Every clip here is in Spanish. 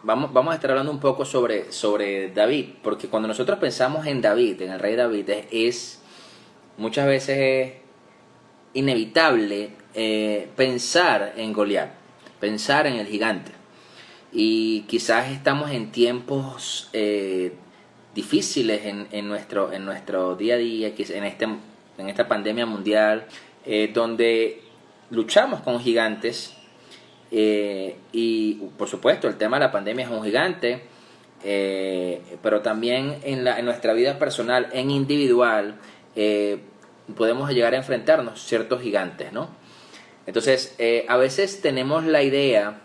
vamos a estar hablando un poco sobre David, porque cuando nosotros pensamos en David, en el rey David, muchas veces es inevitable pensar en Goliat, pensar en el gigante. Y quizás estamos en tiempos difíciles en nuestro día a día, en esta pandemia mundial, donde luchamos con gigantes. Y por supuesto el tema de la pandemia es un gigante, pero también en nuestra vida personal, en individual, podemos llegar a enfrentarnos ciertos gigantes, ¿no? Entonces, a veces tenemos la idea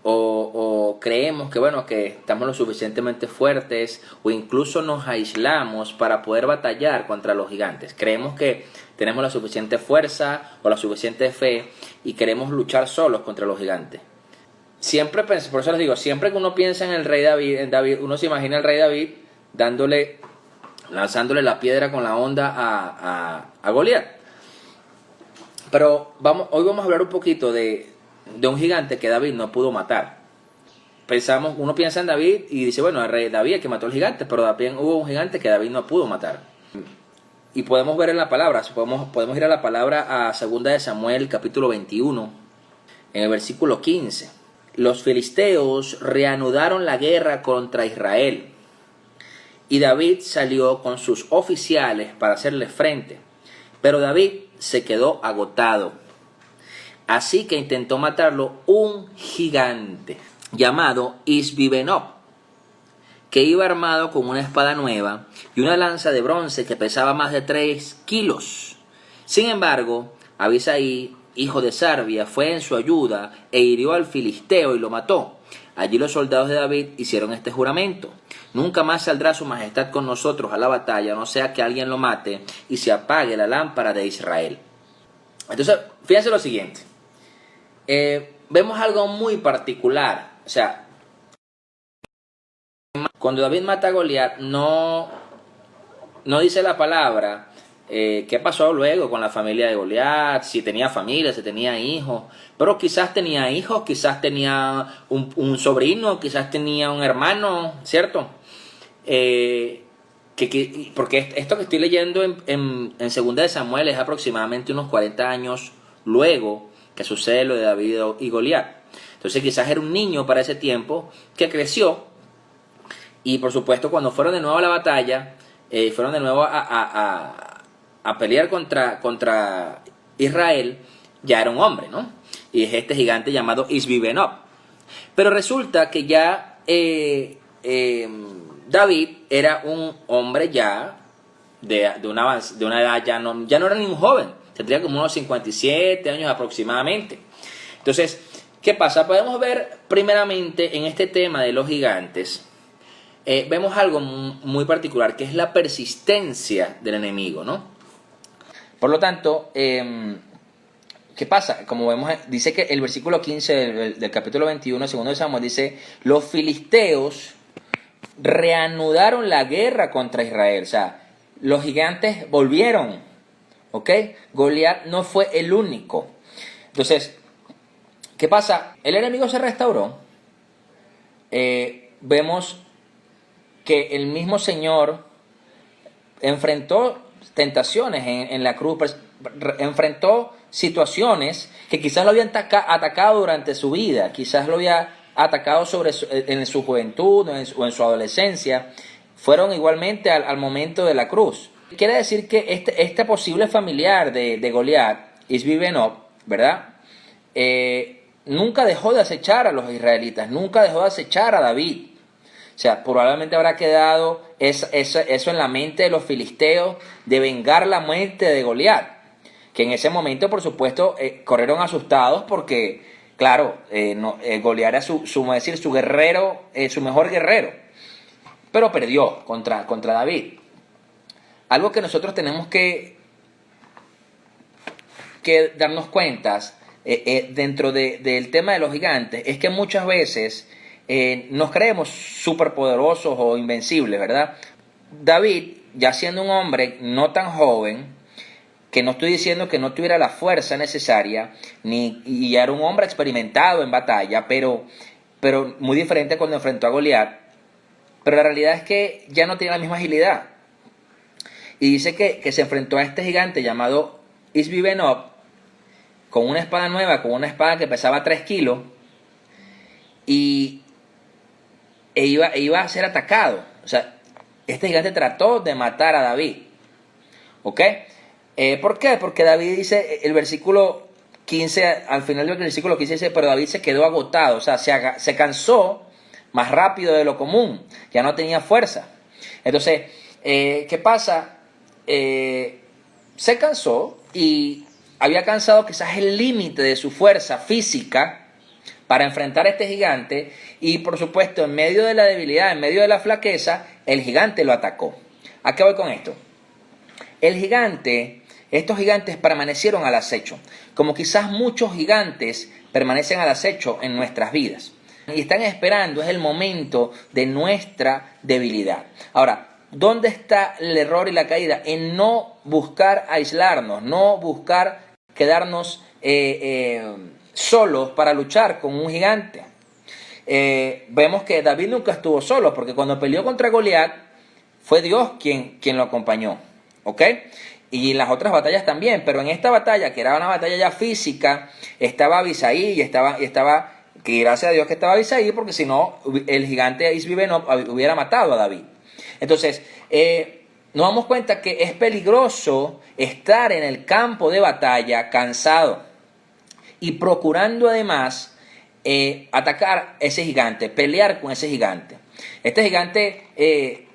o creemos que, bueno, que estamos lo suficientemente fuertes, o incluso nos aislamos para poder batallar contra los gigantes. Creemos que tenemos la suficiente fuerza o la suficiente fe y queremos luchar solos contra los gigantes. Siempre, por eso les digo, siempre que uno piensa en el rey David, uno se imagina al rey David lanzándole la piedra con la honda a Goliat. Pero hoy vamos a hablar un poquito de un gigante que David no pudo matar. Uno piensa en David y dice, bueno, el rey David es el que mató al gigante, pero también hubo un gigante que David no pudo matar. Y podemos ver en la palabra, podemos ir a la palabra a 2 de Samuel, capítulo 21, en el versículo 15. Los filisteos reanudaron la guerra contra Israel, y David salió con sus oficiales para hacerle frente. Pero David se quedó agotado. Así que intentó matarlo un gigante llamado Isbi-Benob, que iba armado con una espada nueva y una lanza de bronce que pesaba más de 3 kilos. Sin embargo, Abisai, hijo de Sarbia, fue en su ayuda e hirió al filisteo y lo mató. Allí los soldados de David hicieron este juramento: nunca más saldrá su majestad con nosotros a la batalla, no sea que alguien lo mate y se apague la lámpara de Israel. Entonces, fíjense lo siguiente. Vemos algo muy particular. O sea, cuando David mata a Goliat, no dice la palabra qué pasó luego con la familia de Goliat, si tenía familia, si tenía hijos. Pero quizás tenía hijos, quizás tenía un sobrino, quizás tenía un hermano, ¿cierto? Porque esto que estoy leyendo en 2 de Samuel es aproximadamente unos 40 años luego que sucede lo de David y Goliat. Entonces quizás era un niño para ese tiempo que creció, y por supuesto cuando fueron de nuevo a la batalla, fueron de nuevo a pelear contra Israel, ya era un hombre, ¿no? Y es este gigante llamado Isbi-Benob. Pero resulta que ya David era un hombre ya de una edad, ya no era ni un joven, tendría como unos 57 años aproximadamente. Entonces, ¿qué pasa? Podemos ver primeramente en este tema de los gigantes, vemos algo muy particular, que es la persistencia del enemigo, ¿no? Por lo tanto, ¿qué pasa? Como vemos, dice que el versículo 15 del capítulo 21, segundo de Samuel, dice: los filisteos reanudaron la guerra contra Israel. O sea, los gigantes volvieron, ¿ok? Goliat no fue el único. Entonces, ¿qué pasa? El enemigo se restauró. Vemos que el mismo Señor enfrentó tentaciones en la cruz, enfrentó situaciones que quizás lo habían atacado durante su vida, quizás lo había atacado en su juventud o en su adolescencia, fueron igualmente al momento de la cruz. Quiere decir que este posible familiar de Goliat, Isbi-Benob, ¿verdad? Nunca dejó de acechar a los israelitas, nunca dejó de acechar a David. O sea, probablemente habrá quedado eso en la mente de los filisteos, de vengar la muerte de Goliat, que en ese momento, por supuesto, corrieron asustados porque, claro, Goliat era su guerrero, su mejor guerrero, pero perdió contra David. Algo que nosotros tenemos que darnos cuenta dentro del tema de los gigantes es que muchas veces nos creemos superpoderosos o invencibles, ¿verdad? David, ya siendo un hombre no tan joven, que no estoy diciendo que no tuviera la fuerza necesaria, y era un hombre experimentado en batalla, pero pero muy diferente cuando enfrentó a Goliat. Pero la realidad es que ya no tiene la misma agilidad. Y dice que se enfrentó a este gigante llamado Isbi-Benob con una espada nueva, con una espada que pesaba 3 kilos, e iba a ser atacado. O sea, este gigante trató de matar a David. ¿Ok? ¿Por qué? Porque David dice, el versículo 15, al final del versículo 15 dice, pero David se quedó agotado, o sea, se cansó más rápido de lo común, ya no tenía fuerza. Entonces, ¿qué pasa? Se cansó y había alcanzado quizás el límite de su fuerza física para enfrentar a este gigante, y por supuesto en medio de la debilidad, en medio de la flaqueza, el gigante lo atacó. ¿A qué voy con esto? Estos gigantes permanecieron al acecho, como quizás muchos gigantes permanecen al acecho en nuestras vidas. Y están esperando, es el momento de nuestra debilidad. Ahora, ¿dónde está el error y la caída? En no buscar aislarnos, no buscar quedarnos solos para luchar con un gigante. Vemos que David nunca estuvo solo, porque cuando peleó contra Goliat, fue Dios quien lo acompañó. ¿Ok? Y en las otras batallas también, pero en esta batalla, que era una batalla ya física, estaba Abisai y estaba que gracias a Dios que estaba Abisai, porque si no, el gigante Isbi-Benob hubiera matado a David. Entonces, nos damos cuenta que es peligroso estar en el campo de batalla cansado y procurando además atacar ese gigante, pelear con ese gigante. Este gigante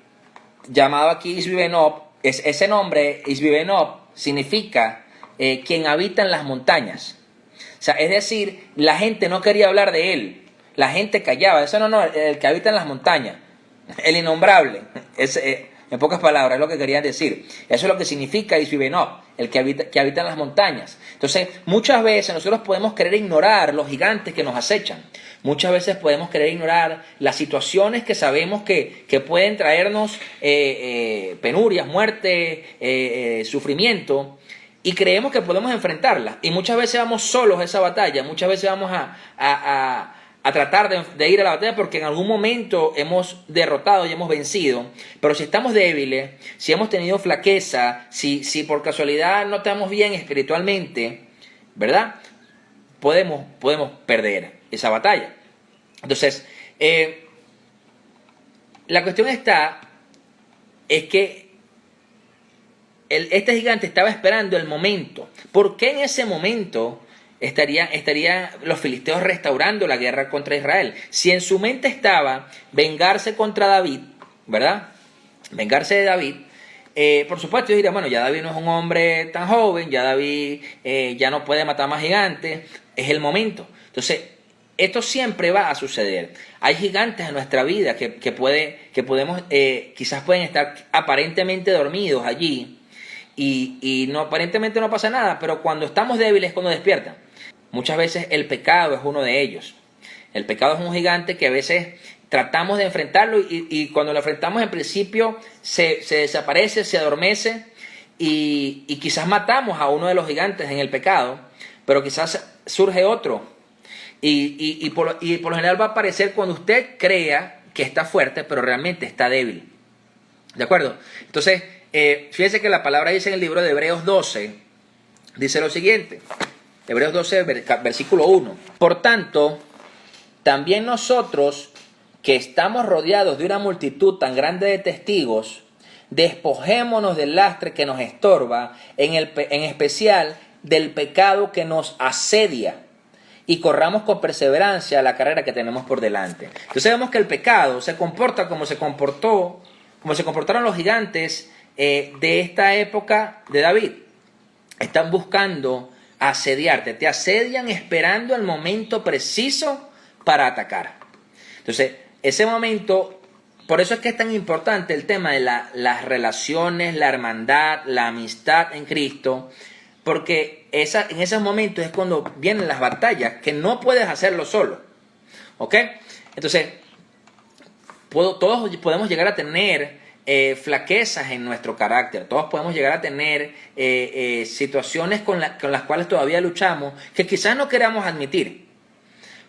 llamado aquí Isbi-Benob, ese nombre Isbi-Benob significa quien habita en las montañas. O sea, es decir, la gente no quería hablar de él, la gente callaba. Eso no, el que habita en las montañas, el innombrable, en pocas palabras es lo que querían decir. Eso es lo que significa Isbi-Benob, el que habita en las montañas. Entonces, muchas veces nosotros podemos querer ignorar los gigantes que nos acechan. Muchas veces podemos querer ignorar las situaciones que sabemos que pueden traernos penurias, muerte, sufrimiento, y creemos que podemos enfrentarlas. Y muchas veces vamos solos a esa batalla, muchas veces vamos a tratar de ir a la batalla porque en algún momento hemos derrotado y hemos vencido. Pero si estamos débiles, si hemos tenido flaqueza, si por casualidad no estamos bien espiritualmente, ¿verdad? Podemos perder esa batalla. Entonces, la cuestión es que este gigante estaba esperando el momento. ¿Por qué en ese momento estarían los filisteos restaurando la guerra contra Israel? Si en su mente estaba vengarse contra David, ¿verdad? Vengarse de David. Por supuesto, yo diría, bueno, ya David no es un hombre tan joven, ya David ya no puede matar más gigantes, es el momento. Entonces, esto siempre va a suceder. Hay gigantes en nuestra vida que podemos, quizás pueden estar aparentemente dormidos allí y no, aparentemente no pasa nada, pero cuando estamos débiles es cuando despiertan. Muchas veces el pecado es uno de ellos. El pecado es un gigante que a veces tratamos de enfrentarlo y cuando lo enfrentamos en principio se desaparece, se adormece y quizás matamos a uno de los gigantes en el pecado, pero quizás surge otro. Y por lo general va a aparecer cuando usted crea que está fuerte, pero realmente está débil. ¿De acuerdo? Entonces, fíjense que la palabra dice en el libro de Hebreos 12, dice lo siguiente. Hebreos 12, versículo 1. Por tanto, también nosotros, que estamos rodeados de una multitud tan grande de testigos, despojémonos del lastre que nos estorba, en especial del pecado que nos asedia, y corramos con perseverancia la carrera que tenemos por delante. Entonces vemos que el pecado se comporta como se comportaron los gigantes de esta época de David. Están buscando asediarte, te asedian esperando el momento preciso para atacar. Entonces, ese momento, por eso es que es tan importante el tema de las relaciones, la hermandad, la amistad en Cristo, porque en esos momentos es cuando vienen las batallas, que no puedes hacerlo solo. ¿Ok? Entonces, todos podemos llegar a tener flaquezas en nuestro carácter. Todos podemos llegar a tener situaciones con las cuales todavía luchamos, que quizás no queramos admitir.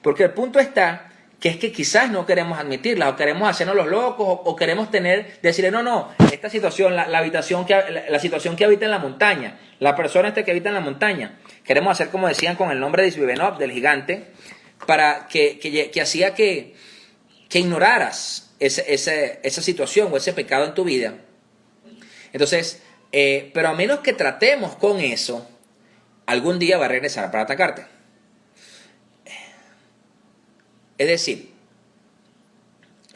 Porque el punto está que es que quizás no queremos admitirlas, o queremos hacernos los locos, o queremos decirle, no, esta situación, la situación que habita en la montaña, la persona que habita en la montaña, queremos hacer como decían con el nombre de Zbibenov, del gigante, para que hacía que ignoraras esa situación o ese pecado en tu vida. Entonces, pero a menos que tratemos con eso, algún día va a regresar para atacarte. Es decir,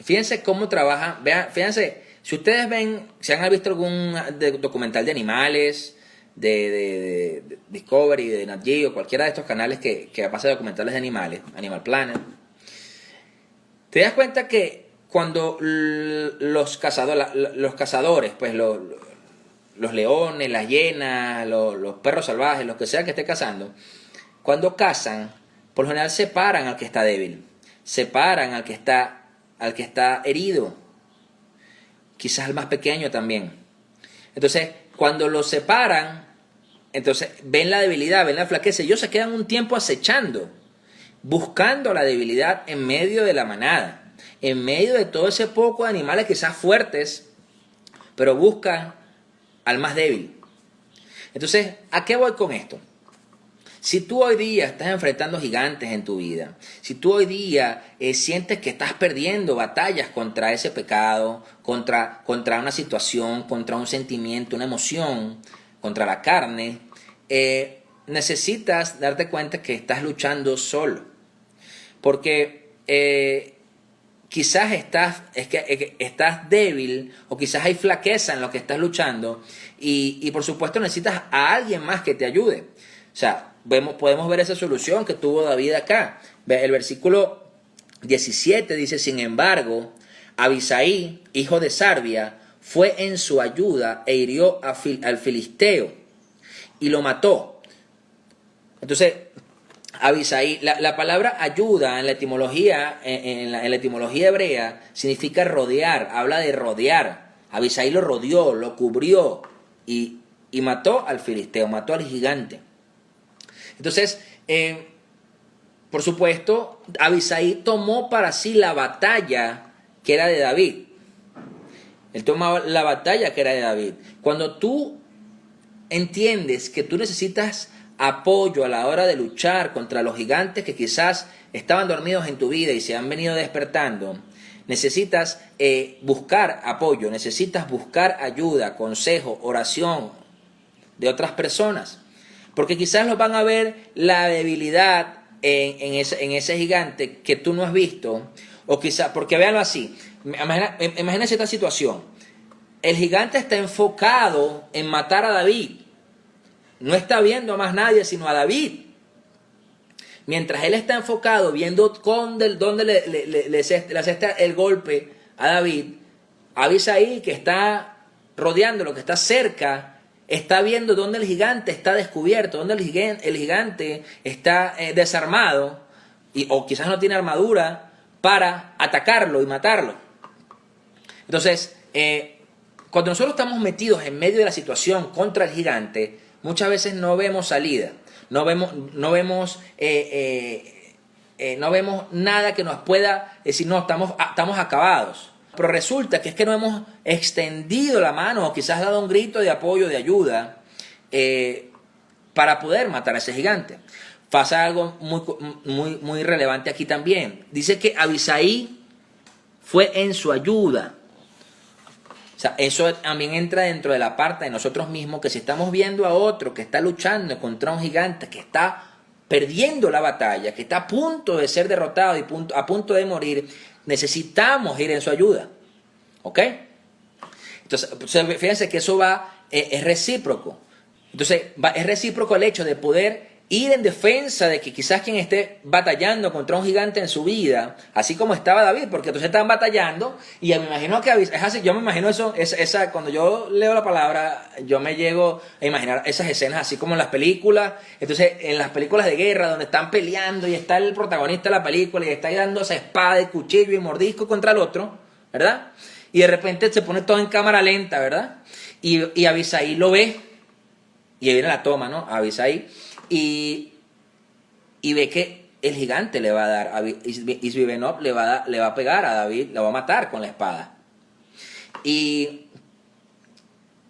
fíjense cómo trabaja, fíjense, si ustedes si han visto algún documental de animales, de Discovery, de Nat Geo, cualquiera de estos canales que pasa documentales de animales, Animal Planet, te das cuenta que cuando los cazadores, pues los leones, las hienas, los perros salvajes, los que sea que esté cazando, cuando cazan, por lo general separan al que está débil, separan al que está herido, quizás al más pequeño también. Entonces, cuando los separan, entonces ven la debilidad, ven la flaqueza, y ellos se quedan un tiempo acechando, buscando la debilidad en medio de la manada, en medio de todo ese poco de animales quizás fuertes, pero buscan al más débil. Entonces, ¿a qué voy con esto? Si tú hoy día estás enfrentando gigantes en tu vida, si tú hoy día sientes que estás perdiendo batallas contra ese pecado, contra una situación, contra un sentimiento, una emoción, contra la carne, necesitas darte cuenta que estás luchando solo. Porque quizás estás débil, o quizás hay flaqueza en lo que estás luchando, y por supuesto necesitas a alguien más que te ayude. O sea, podemos ver esa solución que tuvo David acá. El versículo 17 dice: sin embargo, Abisai, hijo de Sarbia, fue en su ayuda e hirió al filisteo y lo mató. Entonces, Abisai, la palabra ayuda en la etimología, en la etimología hebrea, significa rodear, habla de rodear. Abisai lo rodeó, lo cubrió y mató al filisteo, mató al gigante. Entonces, por supuesto, Abisai tomó para sí la batalla que era de David. Él tomaba la batalla que era de David. Cuando tú entiendes que tú necesitas apoyo a la hora de luchar contra los gigantes que quizás estaban dormidos en tu vida y se han venido despertando, necesitas buscar apoyo, necesitas buscar ayuda, consejo, oración de otras personas. Porque quizás los van a ver la debilidad en ese gigante que tú no has visto. O quizás, porque véanlo así, imagínense esta situación. El gigante está enfocado en matar a David. No está viendo a más nadie sino a David. Mientras él está enfocado viendo dónde le hace el golpe a David, Abisai, que está rodeándolo, que está cerca, está viendo dónde el gigante está descubierto, dónde el gigante está desarmado, o quizás no tiene armadura para atacarlo y matarlo. Entonces, cuando nosotros estamos metidos en medio de la situación contra el gigante, muchas veces no vemos salida, no vemos nada que nos pueda decir, no, estamos acabados. Pero resulta que es que no hemos extendido la mano o quizás dado un grito de apoyo, de ayuda, para poder matar a ese gigante. Pasa algo muy relevante aquí también. Dice que Abisai fue en su ayuda. O sea, eso también entra dentro de la parte de nosotros mismos, que si estamos viendo a otro que está luchando contra un gigante, que está perdiendo la batalla, que está a punto de ser derrotado y a punto de morir, necesitamos ir en su ayuda. ¿Ok? Entonces, fíjense que eso es recíproco. Entonces, es recíproco el hecho de poder ir en defensa de que quizás quien esté batallando contra un gigante en su vida, así como estaba David, porque entonces estaban batallando, y me imagino que es así, yo me imagino eso, cuando yo leo la palabra, yo me llego a imaginar esas escenas así como en las películas. Entonces, en las películas de guerra, donde están peleando y está el protagonista de la película y está ahí dándose espada y cuchillo y mordisco contra el otro, ¿verdad? Y de repente se pone todo en cámara lenta, ¿verdad? Y Abisai lo ve, y ahí viene la toma, ¿no? Abisai, y ve que el gigante le va a dar, Isbi-Benob le va a pegar a David, lo va a matar con la espada. Y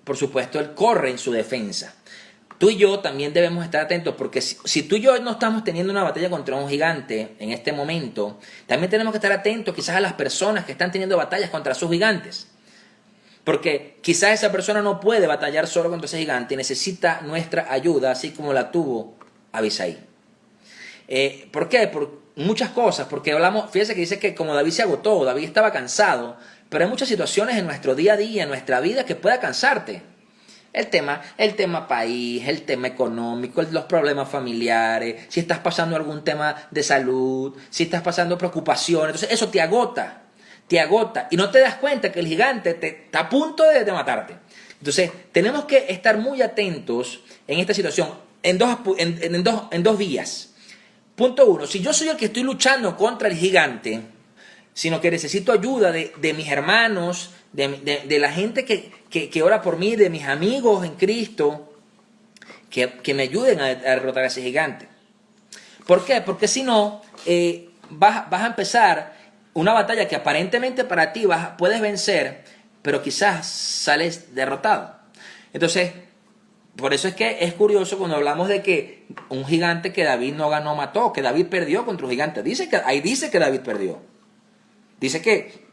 por supuesto él corre en su defensa. Tú y yo también debemos estar atentos, porque si tú y yo no estamos teniendo una batalla contra un gigante en este momento, también tenemos que estar atentos quizás a las personas que están teniendo batallas contra sus gigantes. Porque quizás esa persona no puede batallar solo contra ese gigante y necesita nuestra ayuda, así como la tuvo Abisai. ¿Por qué? Por muchas cosas, porque fíjense que dice que como David se agotó, David estaba cansado, pero hay muchas situaciones en nuestro día a día, en nuestra vida, que pueda cansarte. El tema país, el tema económico, los problemas familiares, si estás pasando algún tema de salud, si estás pasando preocupaciones, entonces eso te agota y no te das cuenta que el gigante está a punto de matarte. Entonces tenemos que estar muy atentos en esta situación en dos vías. Punto 1, si yo soy el que estoy luchando contra el gigante, sino que necesito ayuda de mis hermanos, de la gente que ora por mí, de mis amigos en Cristo, que me ayuden a derrotar a ese gigante. ¿Por qué? Porque si no, vas a empezar una batalla que aparentemente para ti puedes vencer, pero quizás sales derrotado. Entonces, por eso es que es curioso cuando hablamos de que un gigante que David no ganó, mató, que David perdió contra un gigante. Ahí dice que David perdió. Dice que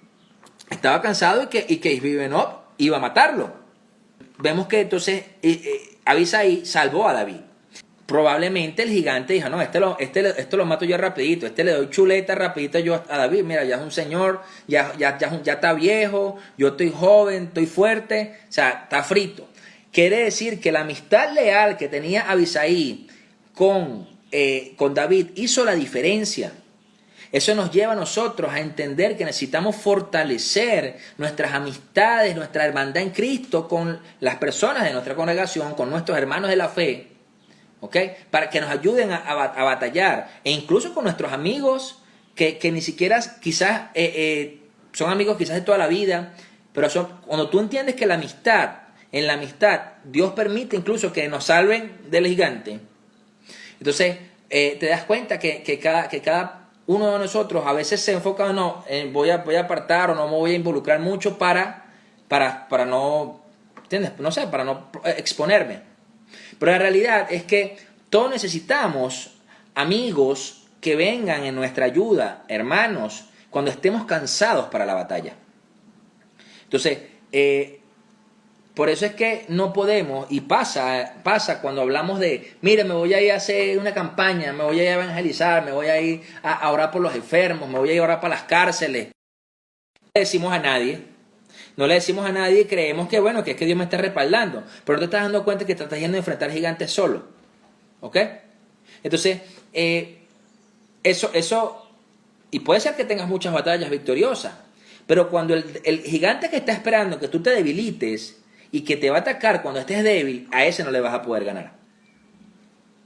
estaba cansado y que Isbi-Benob iba a matarlo. Vemos que entonces Abisai salvó a David. Probablemente el gigante dijo, no, esto lo mato yo rapidito, le doy chuleta rapidito yo a David, mira, ya es un señor, ya está viejo, yo estoy joven, estoy fuerte, o sea, está frito. Quiere decir que la amistad leal que tenía Abisai con David hizo la diferencia. Eso nos lleva a nosotros a entender que necesitamos fortalecer nuestras amistades, nuestra hermandad en Cristo con las personas de nuestra congregación, con nuestros hermanos de la fe, ¿okay? Para que nos ayuden a batallar, e incluso con nuestros amigos que ni siquiera quizás son amigos quizás de toda la vida, pero cuando tú entiendes que en la amistad Dios permite incluso que nos salven del gigante, entonces te das cuenta que cada uno de nosotros a veces se enfoca voy a apartar o no me voy a involucrar mucho para no, ¿entiendes? No sé, para no exponerme. Pero la realidad es que todos necesitamos amigos que vengan en nuestra ayuda, hermanos, cuando estemos cansados para la batalla. Entonces, por eso es que no podemos, y pasa cuando hablamos de, mire, me voy a ir a hacer una campaña, me voy a ir a evangelizar, me voy a ir a orar por los enfermos, me voy a ir a orar para las cárceles. No le decimos a nadie, creemos que bueno, que es que Dios me está respaldando, pero no te estás dando cuenta que te estás yendo a enfrentar gigantes solo. ¿Ok? Entonces, eso, y puede ser que tengas muchas batallas victoriosas, pero cuando el gigante que está esperando que tú te debilites, y que te va a atacar cuando estés débil, a ese no le vas a poder ganar.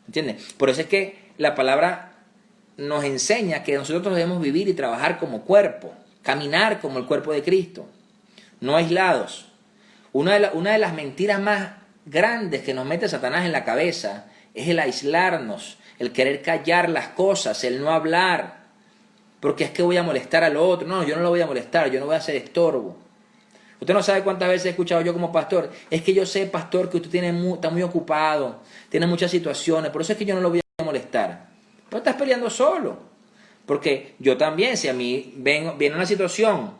¿Entiendes? Por eso es que la palabra nos enseña que nosotros debemos vivir y trabajar como cuerpo, caminar como el cuerpo de Cristo, no aislados. Una de las mentiras más grandes que nos mete Satanás en la cabeza es el aislarnos, el querer callar las cosas, el no hablar, porque es que voy a molestar al otro. No, yo no lo voy a molestar, yo no voy a hacer estorbo. Usted no sabe cuántas veces he escuchado yo como pastor, es que yo sé, pastor, que usted está muy ocupado, tiene muchas situaciones, por eso es que yo no lo voy a molestar. No estás peleando solo, porque yo también, si a mí viene una situación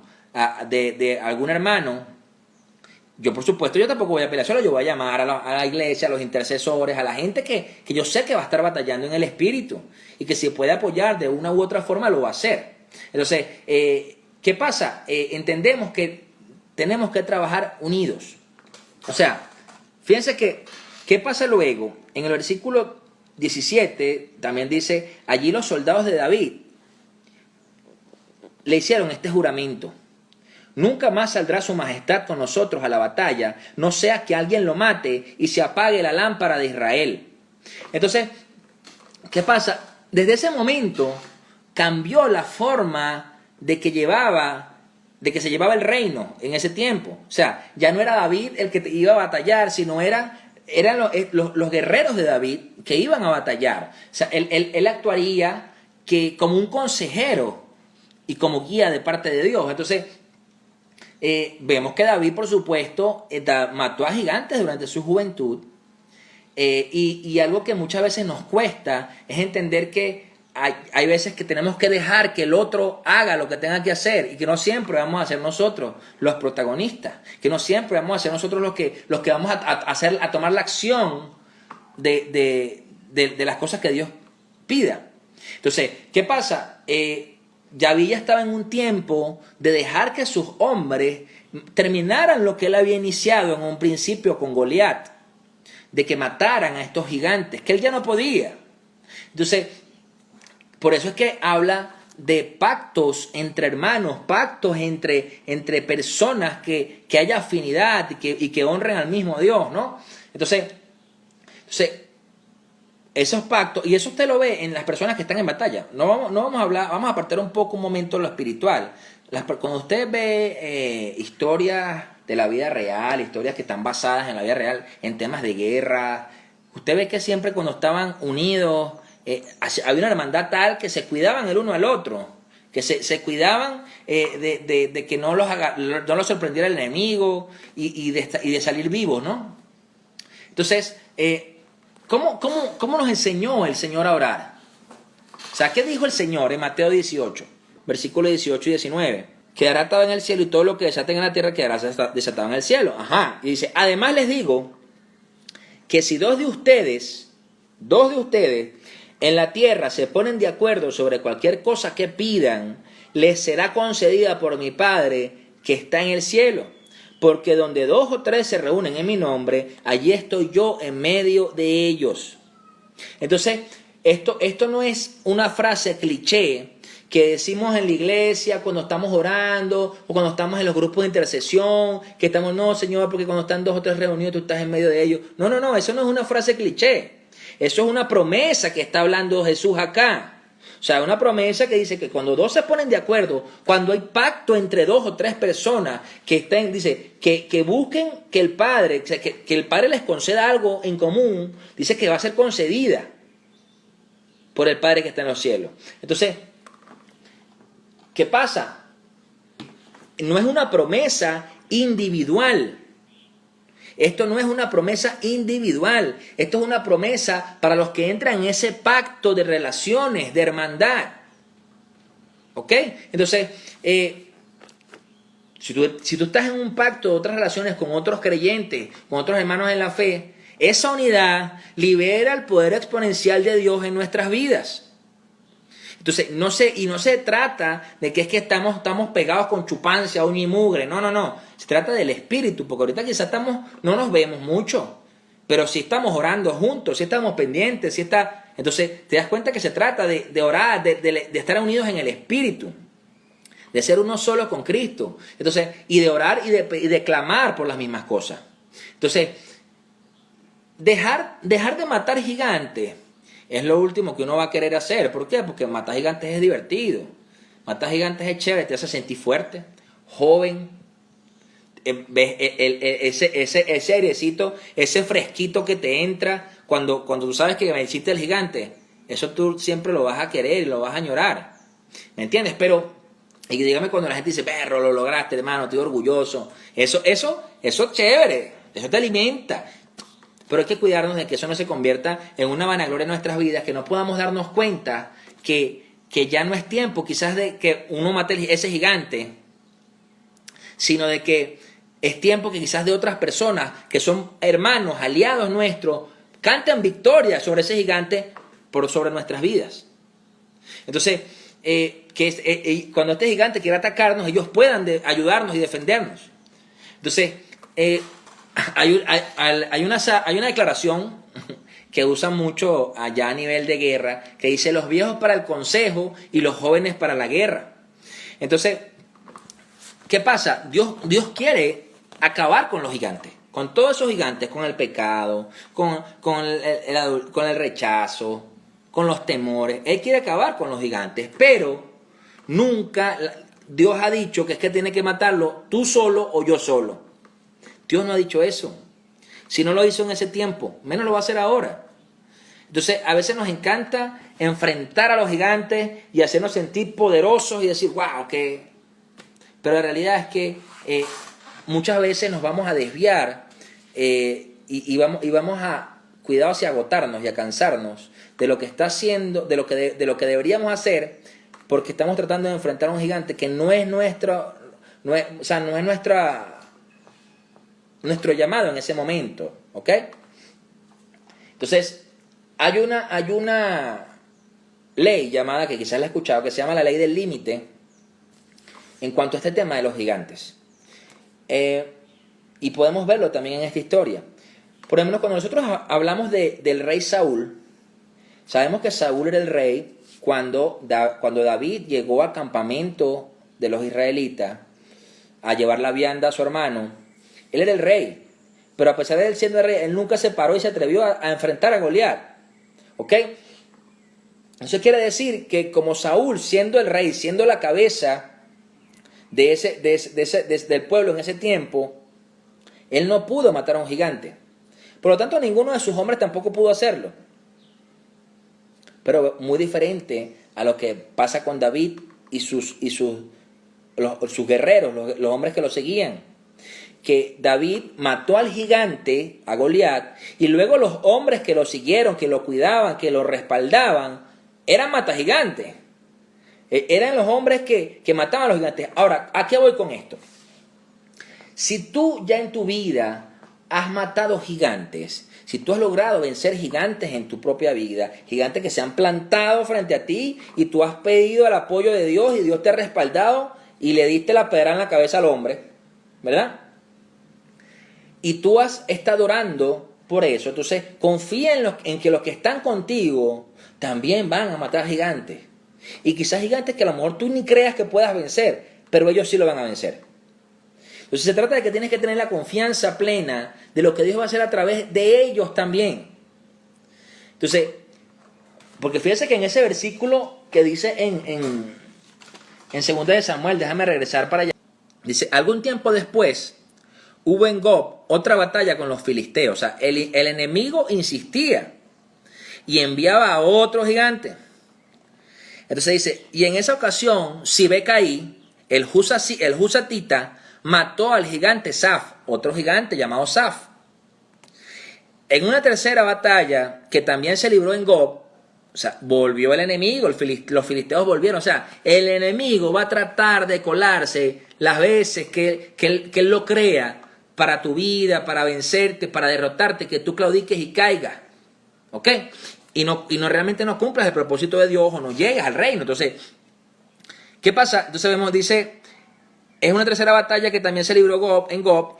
de algún hermano, yo por supuesto yo tampoco voy a pelear solo, yo voy a llamar a la iglesia, a los intercesores, a la gente que yo sé que va a estar batallando en el espíritu y que si puede apoyar de una u otra forma lo va a hacer. Entonces, ¿qué pasa? Entendemos que tenemos que trabajar unidos. O sea, fíjense ¿qué pasa luego? En el versículo 17 también dice, allí los soldados de David le hicieron este juramento: nunca más saldrá su majestad con nosotros a la batalla, no sea que alguien lo mate y se apague la lámpara de Israel. Entonces, ¿qué pasa? Desde ese momento cambió la forma de que se llevaba el reino en ese tiempo. O sea, ya no era David el que iba a batallar, sino eran los guerreros de David que iban a batallar. O sea, él actuaría que como un consejero y como guía de parte de Dios. Entonces, vemos que David, por supuesto, mató a gigantes durante su juventud. Y algo que muchas veces nos cuesta es entender que hay veces que tenemos que dejar que el otro haga lo que tenga que hacer y que no siempre vamos a ser nosotros los protagonistas, que no siempre vamos a ser nosotros los que vamos a tomar la acción de las cosas que Dios pida. Entonces, ¿qué pasa? David ya estaba en un tiempo de dejar que sus hombres terminaran lo que él había iniciado en un principio con Goliat, de que mataran a estos gigantes, que él ya no podía. Entonces, por eso es que habla de pactos entre hermanos, pactos entre personas que haya afinidad y que honren al mismo Dios, ¿no? Entonces, esos pactos, y eso usted lo ve en las personas que están en batalla. No vamos a hablar, vamos a apartar un poco un momento lo espiritual. Cuando usted ve historias de la vida real, historias que están basadas en la vida real, en temas de guerra, usted ve que siempre cuando estaban unidos, había una hermandad tal que se cuidaban el uno al otro, que se cuidaban de que no los sorprendiera el enemigo y de salir vivos, ¿no? Entonces, ¿cómo nos enseñó el Señor a orar? O sea, ¿qué dijo el Señor en Mateo 18, versículos 18 y 19? Quedará atado en el cielo y todo lo que desaten en la tierra quedará desatado en el cielo. Ajá. Y dice, además les digo que si dos de ustedes en la tierra se ponen de acuerdo sobre cualquier cosa que pidan, les será concedida por mi Padre que está en el cielo. Porque donde 2 o 3 se reúnen en mi nombre, allí estoy yo en medio de ellos. Entonces, esto no es una frase cliché que decimos en la iglesia cuando estamos orando o cuando estamos en los grupos de intercesión, que estamos, no, Señor, porque cuando están 2 o 3 reunidos tú estás en medio de ellos. No, eso no es una frase cliché. Eso es una promesa que está hablando Jesús acá. O sea, una promesa que dice que cuando 2 se ponen de acuerdo, cuando hay pacto entre 2 o 3 personas que estén, dice, que busquen que el Padre, que el Padre les conceda algo en común, dice que va a ser concedida por el Padre que está en los cielos. Entonces, ¿qué pasa? No es una promesa individual. Esto no es una promesa individual. Esto es una promesa para los que entran en ese pacto de relaciones, de hermandad. ¿Ok? Entonces, si tú estás en un pacto de otras relaciones con otros creyentes, con otros hermanos en la fe, esa unidad libera el poder exponencial de Dios en nuestras vidas. Entonces, no se trata de que es que estamos pegados con chupancia, uña y mugre. No. Se trata del espíritu, porque ahorita quizás no nos vemos mucho, pero si estamos orando juntos, si estamos pendientes, entonces te das cuenta que se trata de orar, de estar unidos en el espíritu, de ser uno solo con Cristo. Entonces, y de orar y de clamar por las mismas cosas. Entonces, dejar de matar gigantes es lo último que uno va a querer hacer. ¿Por qué? Porque matar gigantes es divertido. Matar gigantes es chévere, te hace sentir fuerte, joven. Ves ese airecito, ese fresquito que te entra cuando tú sabes que venciste el gigante. Eso tú siempre lo vas a querer y lo vas a añorar. ¿Me entiendes? Pero, y dígame cuando la gente dice, perro, lo lograste, hermano, estoy orgulloso. Eso es chévere, eso te alimenta. Pero hay que cuidarnos de que eso no se convierta en una vanagloria en nuestras vidas, que no podamos darnos cuenta que ya no es tiempo quizás de que uno mate ese gigante, sino de que es tiempo que quizás de otras personas que son hermanos, aliados nuestros, canten victoria sobre ese gigante sobre nuestras vidas. Entonces, cuando este gigante quiera atacarnos, ellos puedan ayudarnos y defendernos. Entonces, hay una declaración que usan mucho allá a nivel de guerra, que dice los viejos para el consejo y los jóvenes para la guerra. Entonces, ¿qué pasa? Dios quiere acabar con los gigantes, con todos esos gigantes, con el pecado, con el rechazo, con los temores. Él quiere acabar con los gigantes, pero nunca Dios ha dicho que es que tiene que matarlo tú solo o yo solo. Dios no ha dicho eso. Si no lo hizo en ese tiempo, menos lo va a hacer ahora. Entonces, a veces nos encanta enfrentar a los gigantes y hacernos sentir poderosos y decir, wow, que... Pero la realidad es que muchas veces nos vamos a desviar y vamos a, cuidado, si agotarnos y a cansarnos de lo que está haciendo, de lo que deberíamos hacer, porque estamos tratando de enfrentar a un gigante que no es nuestro llamado en ese momento, ¿ok? Entonces, hay una ley llamada, que quizás la he escuchado, que se llama la ley del límite en cuanto a este tema de los gigantes. Y podemos verlo también en esta historia. Por ejemplo, cuando nosotros hablamos del rey Saúl, sabemos que Saúl era el rey cuando David llegó al campamento de los israelitas a llevar la vianda a su hermano. Él era el rey, pero a pesar de él siendo el rey, él nunca se paró y se atrevió a enfrentar a Goliat. ¿Ok? Eso quiere decir que como Saúl, siendo el rey, siendo la cabeza del pueblo en ese tiempo, él no pudo matar a un gigante. Por lo tanto, ninguno de sus hombres tampoco pudo hacerlo. Pero muy diferente a lo que pasa con David y sus guerreros, los hombres que lo seguían. Que David mató al gigante, a Goliat, y luego los hombres que lo siguieron, que lo cuidaban, que lo respaldaban, eran matagigantes. Eran los hombres que mataban a los gigantes. Ahora, ¿a qué voy con esto? Si tú ya en tu vida has matado gigantes, si tú has logrado vencer gigantes en tu propia vida, gigantes que se han plantado frente a ti y tú has pedido el apoyo de Dios y Dios te ha respaldado y le diste la pedra en la cabeza al hombre, ¿verdad? Y tú has estado orando por eso, entonces confía en que los que están contigo también van a matar gigantes. Y quizás gigantes que a lo mejor tú ni creas que puedas vencer, pero ellos sí lo van a vencer. Entonces se trata de que tienes que tener la confianza plena de lo que Dios va a hacer a través de ellos también. Entonces, porque fíjense que en ese versículo que dice en 2 de Samuel, déjame regresar para allá, dice, algún tiempo después hubo en Gob otra batalla con los filisteos. O sea, el enemigo insistía y enviaba a otro gigante. Entonces dice, y en esa ocasión, Sibecaí, el Husatita, mató al gigante Saf, otro gigante llamado Saf. En una tercera batalla, que también se libró en Gob, o sea, volvió el enemigo, los filisteos volvieron. O sea, el enemigo va a tratar de colarse las veces que él lo crea para tu vida, para vencerte, para derrotarte, que tú claudiques y caigas. ¿Ok? Y no realmente no cumplas el propósito de Dios o no llegas al reino. Entonces, ¿qué pasa? Entonces vemos, dice, es una tercera batalla que también se libró en Gob.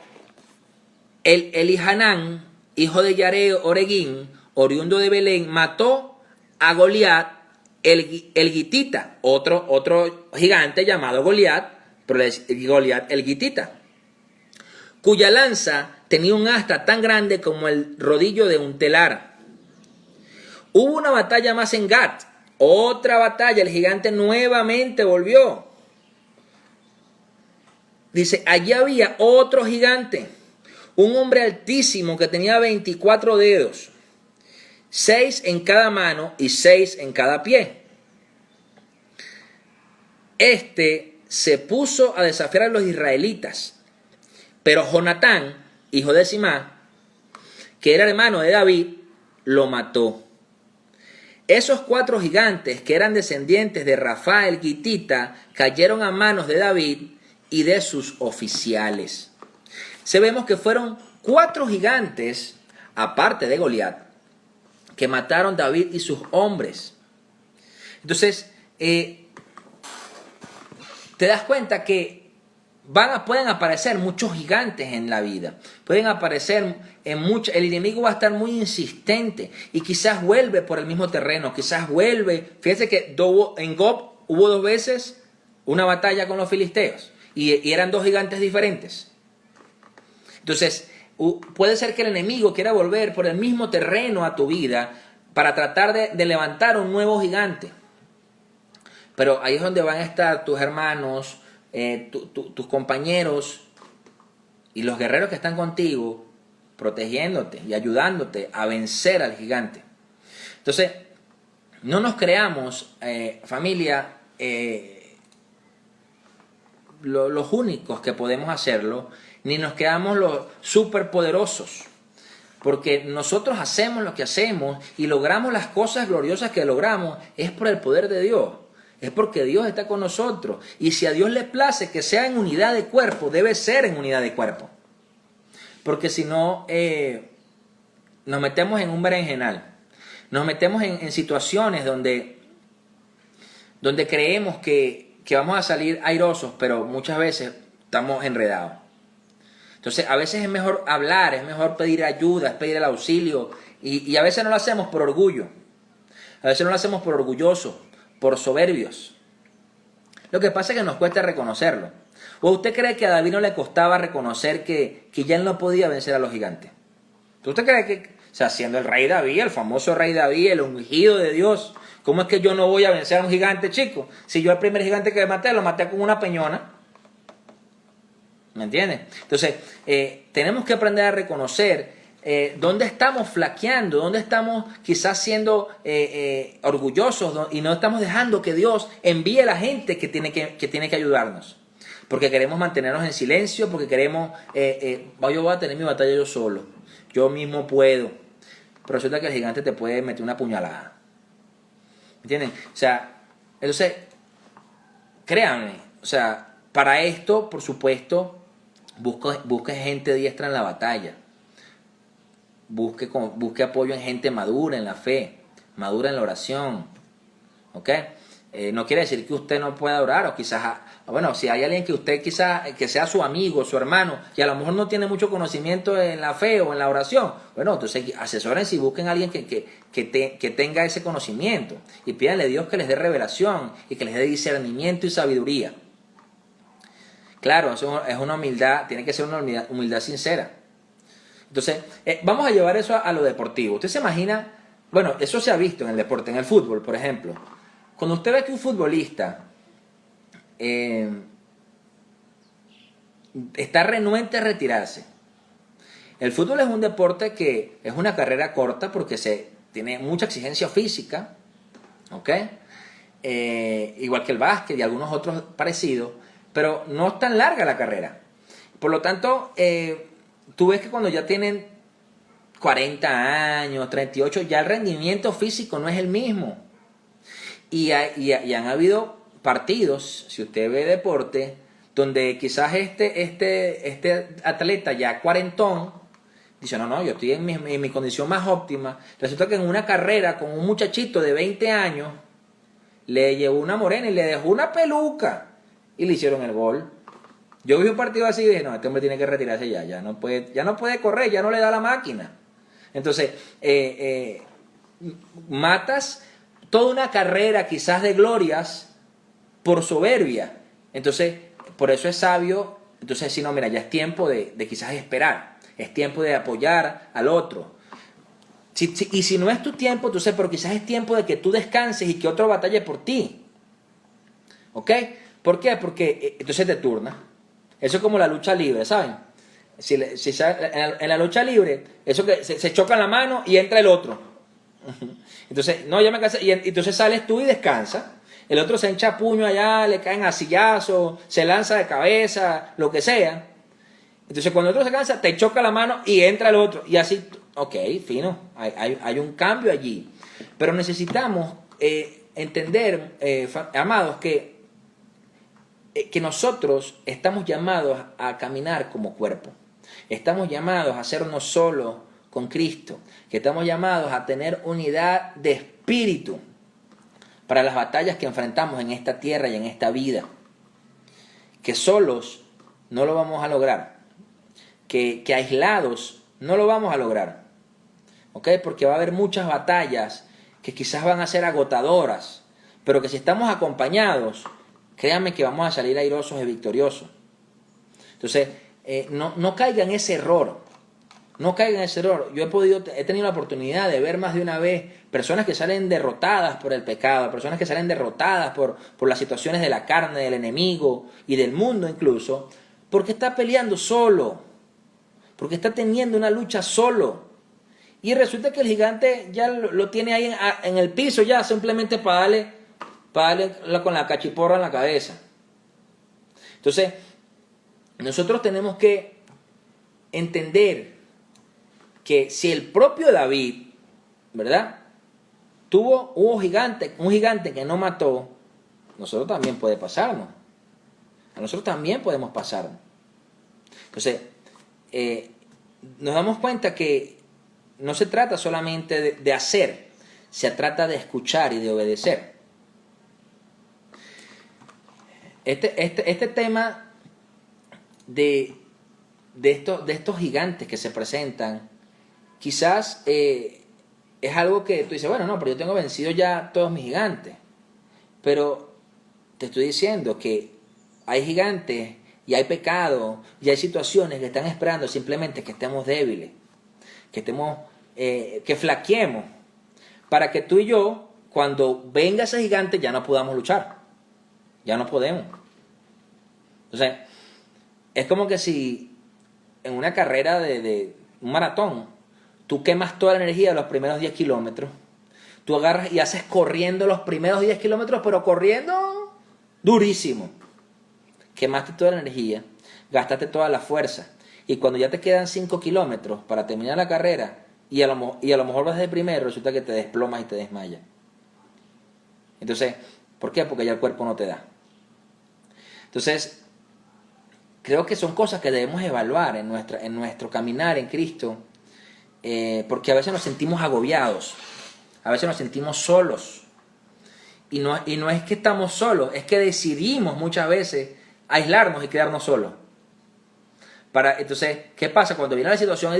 Elihanán, hijo de Yareo Oreguín, oriundo de Belén, mató a Goliat, el Gitita, otro gigante llamado Goliat, pero Goliat el Gitita, cuya lanza tenía un asta tan grande como el rodillo de un telar. Hubo una batalla más en Gat, otra batalla, el gigante nuevamente volvió. Dice, allí había otro gigante, un hombre altísimo que tenía 24 dedos, 6 en cada mano y 6 en cada pie. Este se puso a desafiar a los israelitas, pero Jonatán, hijo de Simá, que era hermano de David, lo mató. Esos 4 gigantes, que eran descendientes de Rafael Gitita, cayeron a manos de David y de sus oficiales. Vemos que fueron 4 gigantes, aparte de Goliat, que mataron David y sus hombres. Entonces, te das cuenta que pueden aparecer muchos gigantes en la vida. Pueden aparecer el enemigo va a estar muy insistente y quizás vuelve por el mismo terreno, quizás vuelve. Fíjense que en Gob hubo 2 veces una batalla con los filisteos y eran 2 gigantes diferentes. Entonces, puede ser que el enemigo quiera volver por el mismo terreno a tu vida para tratar de levantar un nuevo gigante. Pero ahí es donde van a estar tus hermanos, tus compañeros y los guerreros que están contigo protegiéndote y ayudándote a vencer al gigante. Entonces, no nos creamos, familia, los únicos que podemos hacerlo, ni nos creamos los superpoderosos. Porque nosotros hacemos lo que hacemos y logramos las cosas gloriosas que logramos, es por el poder de Dios. Es porque Dios está con nosotros. Y si a Dios le place que sea en unidad de cuerpo, debe ser en unidad de cuerpo. Porque si no, nos metemos en un berenjenal. Nos metemos en situaciones donde creemos que vamos a salir airosos, pero muchas veces estamos enredados. Entonces, a veces es mejor hablar, es mejor pedir ayuda, es pedir el auxilio. Y a veces no lo hacemos por orgullo. A veces no lo hacemos por orgullosos, por soberbios. Lo que pasa es que nos cuesta reconocerlo. ¿O usted cree que a David no le costaba reconocer que ya él no podía vencer a los gigantes? ¿Usted cree que, o sea, siendo el rey David, el famoso rey David, el ungido de Dios, cómo es que yo no voy a vencer a un gigante, chico? Si yo el primer gigante que maté, lo maté con una peñona. ¿Me entiendes? Entonces, tenemos que aprender a reconocer dónde estamos flaqueando, dónde estamos quizás siendo orgullosos y no estamos dejando que Dios envíe a la gente que tiene que ayudarnos. Porque queremos mantenernos en silencio, porque queremos, yo voy a tener mi batalla yo solo, yo mismo puedo. Pero resulta que el gigante te puede meter una puñalada. ¿Me entienden? O sea, entonces, créanme, o sea, para esto, por supuesto, busque gente diestra en la batalla. Busque apoyo en gente madura en la fe, madura en la oración. ¿Ok? No quiere decir que usted no pueda orar, o quizás, bueno, si hay alguien que usted quizás que sea su amigo, su hermano, y a lo mejor no tiene mucho conocimiento en la fe o en la oración, bueno, entonces asesórense y busquen a alguien que tenga ese conocimiento, y pídanle a Dios que les dé revelación y que les dé discernimiento y sabiduría. Claro, eso es una humildad, tiene que ser una humildad sincera. Entonces, vamos a llevar eso a lo deportivo. Usted se imagina, bueno, eso se ha visto en el deporte, en el fútbol, por ejemplo. Cuando usted ve que un futbolista está renuente a retirarse. El fútbol es un deporte que es una carrera corta porque tiene mucha exigencia física, ¿ok? Igual que el básquet y algunos otros parecidos, pero no es tan larga la carrera. Por lo tanto, tú ves que cuando ya tienen 40 años, 38, ya el rendimiento físico no es el mismo. Y han habido partidos, si usted ve deporte, donde quizás este atleta ya cuarentón dice, no, yo estoy en mi condición más óptima. Resulta que en una carrera con un muchachito de 20 años le llevó una morena y le dejó una peluca y le hicieron el gol. Yo vi un partido así y dije, no, este hombre tiene que retirarse ya no puede correr, ya no le da la máquina. Entonces, matas toda una carrera quizás de glorias por soberbia. Entonces, por eso es sabio, entonces si no, mira, ya es tiempo de quizás esperar, es tiempo de apoyar al otro. Y si no es tu tiempo, entonces, pero quizás es tiempo de que tú descanses y que otro batalle por ti. ¿Ok? ¿Por qué? Porque entonces te turna. Eso es como la lucha libre, ¿saben? En la lucha libre, eso que se chocan la mano y entra el otro. Entonces, no, ya me cansé. Y entonces sales tú y descansas. El otro se hincha puño allá, le caen a sillazos, se lanza de cabeza, lo que sea. Entonces, cuando el otro se cansa, te choca la mano y entra el otro. Y así, ok, fino, hay un cambio allí. Pero necesitamos entender, amados, que nosotros estamos llamados a caminar como cuerpo. Estamos llamados a hacernos solo con Cristo, que estamos llamados a tener unidad de espíritu para las batallas que enfrentamos en esta tierra y en esta vida, que solos no lo vamos a lograr, que aislados no lo vamos a lograr, ¿ok? Porque va a haber muchas batallas que quizás van a ser agotadoras, pero que si estamos acompañados, créanme que vamos a salir airosos y victoriosos. Entonces, no caigan en ese error. No caigan en ese error. Yo he tenido la oportunidad de ver más de una vez personas que salen derrotadas por el pecado, personas que salen derrotadas por las situaciones de la carne, del enemigo y del mundo incluso, porque está peleando solo, porque está teniendo una lucha solo. Y resulta que el gigante ya lo tiene ahí en el piso, ya simplemente para darle con la cachiporra en la cabeza. Entonces, nosotros tenemos que entender que si el propio David, ¿verdad?, tuvo un gigante que no mató, nosotros también puede pasarnos. A nosotros también podemos pasarnos. Entonces, nos damos cuenta que no se trata solamente de hacer, se trata de escuchar y de obedecer. Este tema de estos gigantes que se presentan, quizás es algo que tú dices, bueno, no, pero yo tengo vencido ya todos mis gigantes. Pero te estoy diciendo que hay gigantes y hay pecado y hay situaciones que están esperando simplemente que estemos débiles, que flaqueemos, para que tú y yo, cuando venga ese gigante, ya no podamos luchar. Ya no podemos. Entonces, es como que si en una carrera de un maratón, tú quemas toda la energía de los primeros 10 kilómetros, tú agarras y haces corriendo los primeros 10 kilómetros, pero corriendo durísimo. Quemaste toda la energía, gastaste toda la fuerza, y cuando ya te quedan 5 kilómetros para terminar la carrera, y a lo mejor vas de primero, resulta que te desplomas y te desmayas. Entonces, ¿por qué? Porque ya el cuerpo no te da. Entonces, creo que son cosas que debemos evaluar en nuestro caminar en Cristo, porque a veces nos sentimos agobiados, a veces nos sentimos solos, y no es que estamos solos, es que decidimos muchas veces aislarnos y quedarnos solos. Entonces, ¿qué pasa? Cuando viene la situación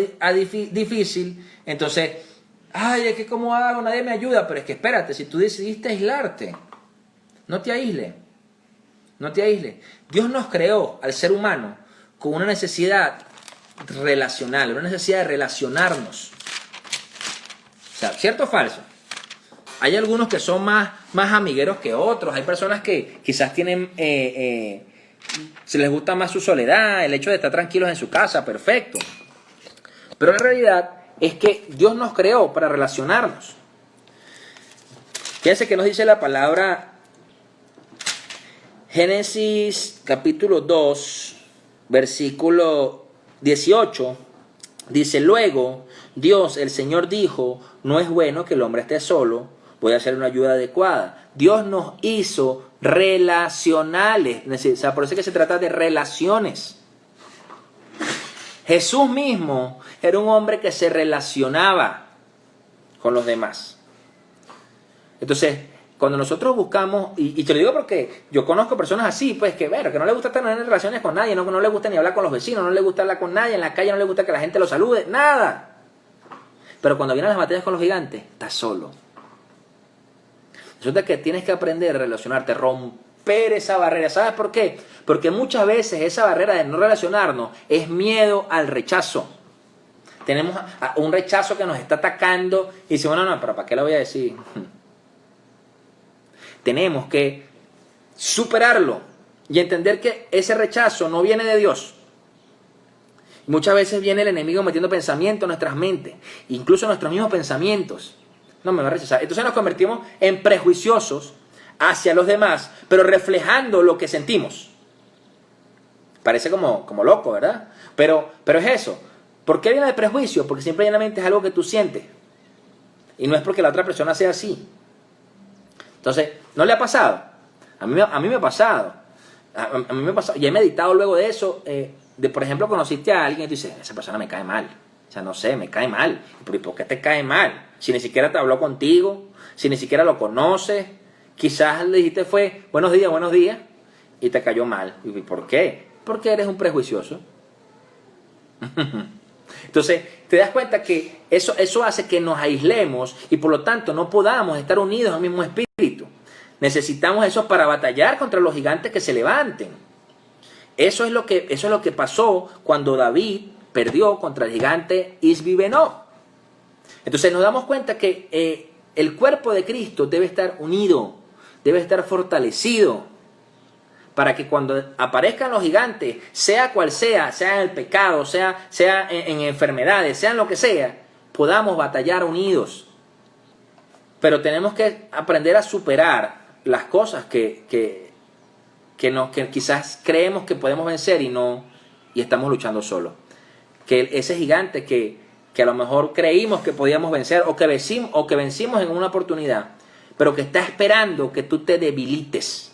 difícil, entonces, ay, es que ¿cómo hago? Nadie me ayuda. Pero es que espérate, si tú decidiste aislarte, no te aísles. No te aísles. Dios nos creó al ser humano con una necesidad relacional, una necesidad de relacionarnos. O sea, ¿cierto o falso? Hay algunos que son más amigueros que otros. Hay personas que quizás tienen... si les gusta más su soledad, el hecho de estar tranquilos en su casa, perfecto. Pero la realidad es que Dios nos creó para relacionarnos. Fíjense que nos dice la palabra Génesis capítulo 2, versículo 18. Dice, luego Dios, el Señor, dijo, no es bueno que el hombre esté solo, voy a hacer una ayuda adecuada. Dios nos hizo relacionales. O sea, por eso es que se trata de relaciones. Jesús mismo era un hombre que se relacionaba con los demás. Entonces, cuando nosotros buscamos, y te lo digo porque yo conozco personas así, pues que no le gusta tener relaciones con nadie, no le gusta ni hablar con los vecinos, no le gusta hablar con nadie, en la calle no le gusta que la gente lo salude, nada. Pero cuando vienen las batallas con los gigantes, estás solo. Resulta que tienes que aprender a relacionarte, romper esa barrera. ¿Sabes por qué? Porque muchas veces esa barrera de no relacionarnos es miedo al rechazo. Tenemos un rechazo que nos está atacando y decimos, no, pero ¿para qué lo voy a decir? Tenemos que superarlo y entender que ese rechazo no viene de Dios. Muchas veces viene el enemigo metiendo pensamientos en nuestras mentes, incluso nuestros mismos pensamientos. No me va a rechazar. Entonces nos convertimos en prejuiciosos hacia los demás, pero reflejando lo que sentimos. Parece como loco, ¿verdad? Pero es eso. ¿Por qué viene el prejuicio? Porque siempre y llanamente es algo que tú sientes. Y no es porque la otra persona sea así. Entonces, ¿no le ha pasado? A mí me ha pasado. A mí me ha pasado. Y he meditado luego de eso. Por ejemplo, conociste a alguien y tú dices, esa persona me cae mal. O sea, no sé, me cae mal. ¿Y por qué te cae mal? Si ni siquiera te habló contigo, si ni siquiera lo conoces, quizás le dijiste fue buenos días, y te cayó mal. ¿Y por qué? Porque eres un prejuicioso. Entonces, te das cuenta que eso hace que nos aislemos y por lo tanto no podamos estar unidos en el mismo espíritu. Necesitamos eso para batallar contra los gigantes que se levanten. Eso es lo que pasó cuando David perdió contra el gigante Isbi-Benob. Entonces nos damos cuenta que el cuerpo de Cristo debe estar unido, debe estar fortalecido, para que cuando aparezcan los gigantes, sea cual sea el pecado, sea en enfermedades, sea en lo que sea, podamos batallar unidos. Pero tenemos que aprender a superar las cosas que quizás creemos que podemos vencer y estamos luchando solos. Que ese gigante que a lo mejor creímos que podíamos vencer o que vencimos en una oportunidad, pero que está esperando que tú te debilites.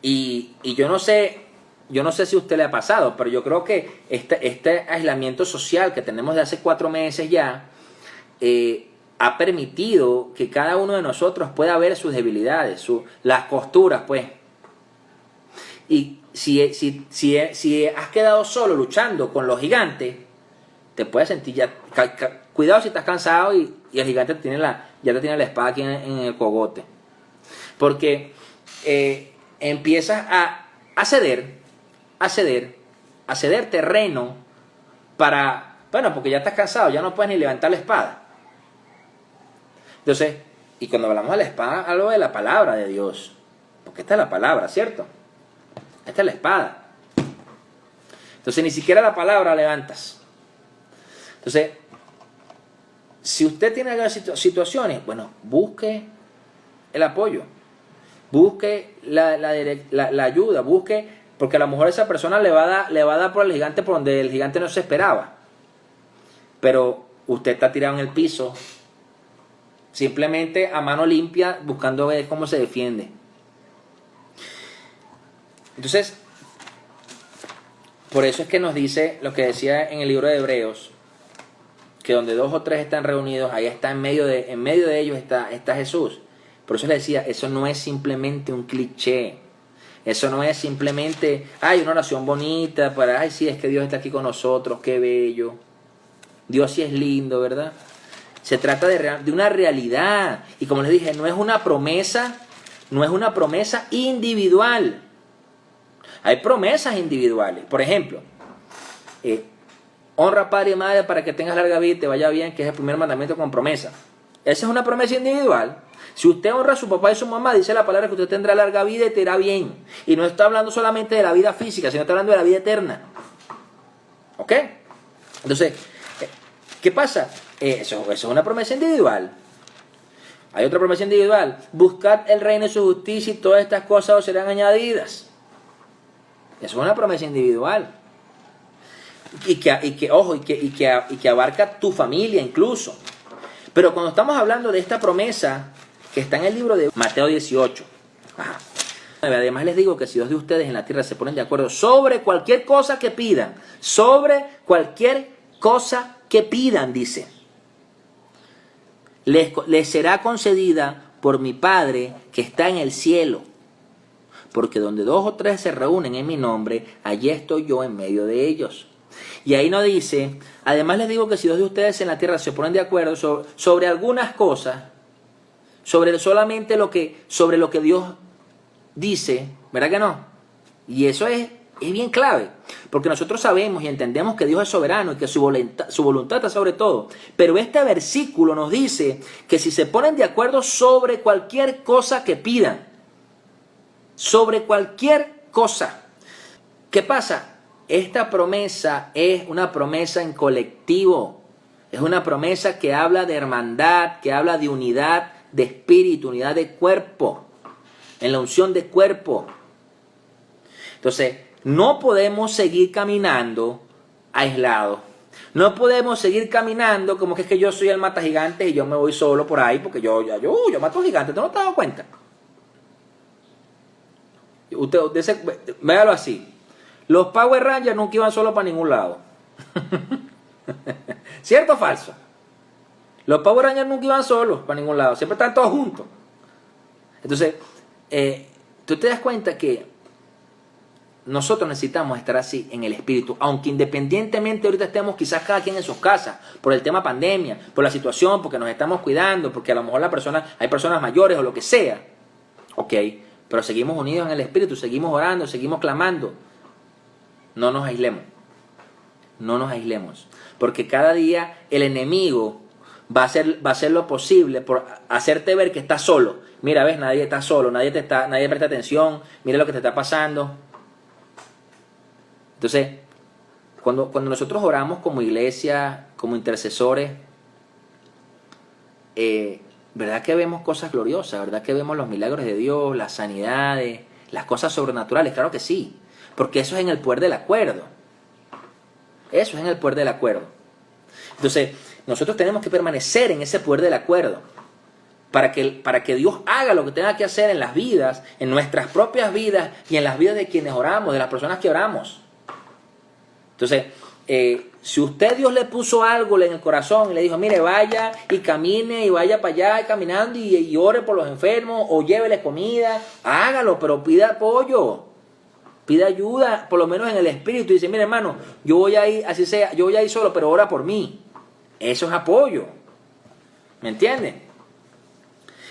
Y yo no sé si a usted le ha pasado, pero yo creo que este aislamiento social que tenemos de hace 4 meses ya, ha permitido que cada uno de nosotros pueda ver sus debilidades, las costuras, pues. Y si has quedado solo luchando con los gigantes, te puedes sentir ya... Cuidado si estás cansado y el gigante ya te tiene la espada aquí en el cogote. Porque empiezas a ceder terreno para... Bueno, porque ya estás cansado, ya no puedes ni levantar la espada. Entonces, y cuando hablamos de la espada, hablo de la palabra de Dios. Porque esta es la palabra, ¿cierto? Esta es la espada. Entonces, ni siquiera la palabra levantas. Entonces, si usted tiene algunas situaciones, bueno, busque el apoyo. Busque la ayuda. Busque, porque a lo mejor esa persona le va a dar por el gigante por donde el gigante no se esperaba. Pero usted está tirado en el piso, simplemente a mano limpia, buscando ver cómo se defiende. Entonces, por eso es que nos dice lo que decía en el libro de Hebreos, que donde 2 o 3 están reunidos, ahí está en medio de ellos está Jesús. Por eso les decía, eso no es simplemente un cliché. Eso no es simplemente, una oración bonita para, sí, es que Dios está aquí con nosotros, qué bello. Dios sí es lindo, ¿verdad? Se trata de una realidad. Y como les dije, no es una promesa individual. Hay promesas individuales. Por ejemplo, honra a padre y madre para que tengas larga vida y te vaya bien, que es el primer mandamiento con promesa. Esa es una promesa individual. Si usted honra a su papá y su mamá, dice la palabra que usted tendrá larga vida y te irá bien. Y no está hablando solamente de la vida física, sino está hablando de la vida eterna. ¿Ok? Entonces, ¿qué pasa? Eso es una promesa individual. Hay otra promesa individual. Buscad el reino y su justicia y todas estas cosas os serán añadidas. Eso es una promesa individual. Y que abarca tu familia incluso. Pero cuando estamos hablando de esta promesa que está en el libro de Mateo 18. Además les digo que si 2 de ustedes en la tierra se ponen de acuerdo sobre cualquier cosa que pidan, dice, les será concedida por mi Padre que está en el cielo. Porque donde 2 o 3 se reúnen en mi nombre, allí estoy yo en medio de ellos. Y ahí no dice, además les digo que si 2 de ustedes en la tierra se ponen de acuerdo sobre algunas cosas, sobre lo que Dios dice, ¿verdad que no? Y eso es bien clave, porque nosotros sabemos y entendemos que Dios es soberano y que su voluntad está sobre todo. Pero este versículo nos dice que si se ponen de acuerdo sobre cualquier cosa que pidan, sobre cualquier cosa, ¿qué pasa? Esta promesa es una promesa en colectivo, es una promesa que habla de hermandad, que habla de unidad de espíritu, unidad de cuerpo, en la unción de cuerpo. Entonces, no podemos seguir caminando aislados. No podemos seguir caminando como que es que yo soy el mata gigantes y yo me voy solo por ahí porque yo mato gigantes. ¿Tú no te has dado cuenta? Véalo así. Los Power Rangers nunca iban solos para ningún lado. ¿Cierto o falso? Los Power Rangers nunca iban solos para ningún lado. Siempre están todos juntos. Entonces, tú te das cuenta que nosotros necesitamos estar así en el espíritu, aunque independientemente ahorita estemos quizás cada quien en sus casas, por el tema pandemia, por la situación, porque nos estamos cuidando, porque a lo mejor hay personas mayores o lo que sea, ok, pero seguimos unidos en el espíritu, seguimos orando, seguimos clamando. No nos aislemos, porque cada día el enemigo va a hacer lo posible por hacerte ver que estás solo. Mira, ves, nadie está solo, nadie presta atención, mira lo que te está pasando. Entonces, cuando nosotros oramos como iglesia, como intercesores, ¿verdad que vemos cosas gloriosas? ¿Verdad que vemos los milagros de Dios, las sanidades, las cosas sobrenaturales? Claro que sí, porque eso es en el poder del acuerdo. Eso es en el poder del acuerdo. Entonces, nosotros tenemos que permanecer en ese poder del acuerdo para que Dios haga lo que tenga que hacer en las vidas, en nuestras propias vidas y en las vidas de quienes oramos, de las personas que oramos. Entonces, si usted Dios le puso algo en el corazón y le dijo, mire, vaya y camine y vaya para allá caminando y ore por los enfermos o llévele comida, hágalo, pero pida apoyo, pida ayuda, por lo menos en el espíritu. Y dice, mire hermano, yo voy a ir, así sea, yo voy a ir solo, pero ora por mí. Eso es apoyo. ¿Me entienden?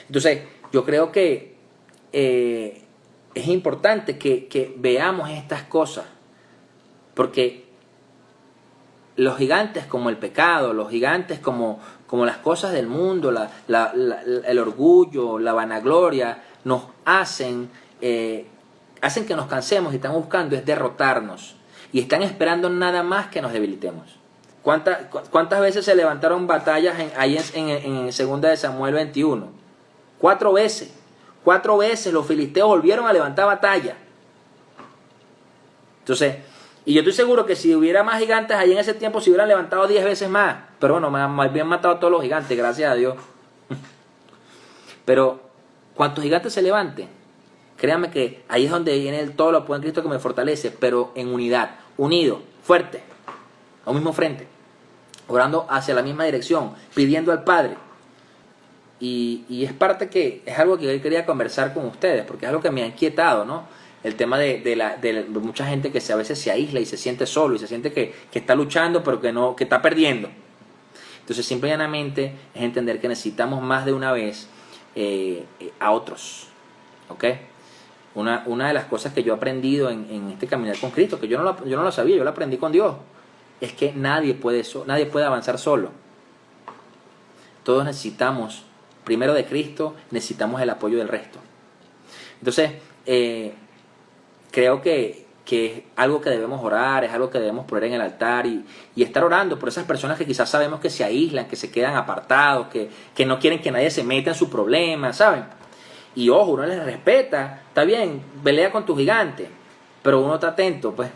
Entonces, yo creo que es importante que veamos estas cosas, porque los gigantes como el pecado, los gigantes como las cosas del mundo, el orgullo, la vanagloria, nos hacen que nos cansemos y están buscando es derrotarnos. Y están esperando nada más que nos debilitemos. ¿Cuántas veces se levantaron batallas ahí en 2 de Samuel 21? 4 veces. 4 veces los filisteos volvieron a levantar batalla. Entonces, y yo estoy seguro que si hubiera más gigantes ahí en ese tiempo, se hubieran levantado 10 veces más. Pero bueno, más bien matado a todos los gigantes, gracias a Dios. Pero, ¿cuántos gigantes se levanten? Créanme que ahí es donde viene el todo lo puede en Cristo que me fortalece, pero en unidad, unido, fuerte, a un mismo frente, orando hacia la misma dirección, pidiendo al Padre. Y es parte que es algo que yo quería conversar con ustedes, porque es algo que me ha inquietado, ¿no? El tema de mucha gente que a veces se aísla y se siente solo y se siente que está luchando pero que está perdiendo. Entonces, simple y llanamente es entender que necesitamos más de una vez a otros, ¿ok? Una de las cosas que yo he aprendido en este caminar con Cristo, que yo no lo sabía, yo lo aprendí con Dios, es que nadie puede avanzar solo. Todos necesitamos, primero de Cristo, necesitamos el apoyo del resto. Entonces, creo que es algo que debemos orar, es algo que debemos poner en el altar y estar orando por esas personas que quizás sabemos que se aíslan, que se quedan apartados, que no quieren que nadie se meta en sus problemas, ¿saben? Y ojo, uno les respeta, está bien, pelea con tu gigante, pero uno está atento, pues.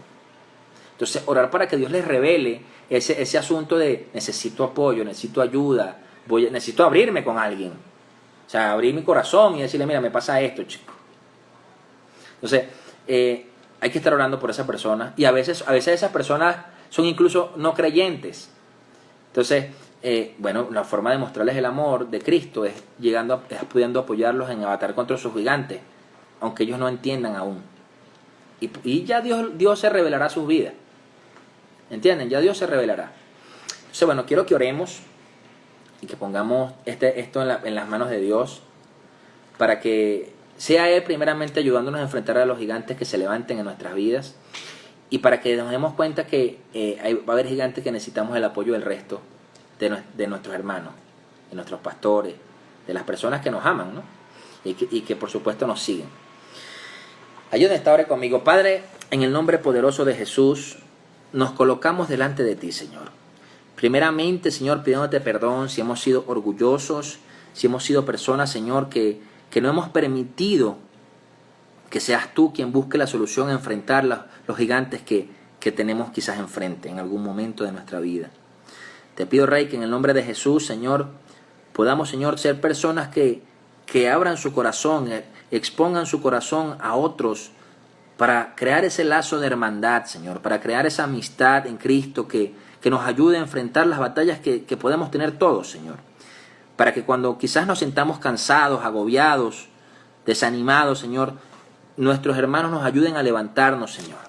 Entonces, orar para que Dios les revele ese asunto de necesito apoyo, necesito ayuda, necesito abrirme con alguien. O sea, abrir mi corazón y decirle, mira, me pasa esto, chico. Entonces, hay que estar orando por esa persona. Y a veces esas personas son incluso no creyentes. Entonces, bueno, la forma de mostrarles el amor de Cristo es pudiendo apoyarlos en abatar contra sus gigantes, aunque ellos no entiendan aún. Y ya Dios se revelará sus vidas. ¿Entienden? Ya Dios se revelará. Entonces, bueno, quiero que oremos y que pongamos esto en las manos de Dios para que sea Él primeramente ayudándonos a enfrentar a los gigantes que se levanten en nuestras vidas y para que nos demos cuenta que va a haber gigantes que necesitamos el apoyo del resto de nuestros hermanos, de nuestros pastores, de las personas que nos aman, ¿no? Y que por supuesto nos siguen. Ayúdenme esta hora conmigo. Padre, en el nombre poderoso de Jesús, nos colocamos delante de ti, Señor. Primeramente, Señor, pidiéndote perdón si hemos sido orgullosos, si hemos sido personas, Señor, que no hemos permitido que seas tú quien busque la solución a enfrentar los gigantes que tenemos quizás enfrente en algún momento de nuestra vida. Te pido, Rey, que en el nombre de Jesús, Señor, podamos, Señor, ser personas que abran su corazón, expongan su corazón a otros para crear ese lazo de hermandad, Señor, para crear esa amistad en Cristo que nos ayude a enfrentar las batallas que podemos tener todos, Señor. Para que cuando quizás nos sintamos cansados, agobiados, desanimados, Señor, nuestros hermanos nos ayuden a levantarnos, Señor.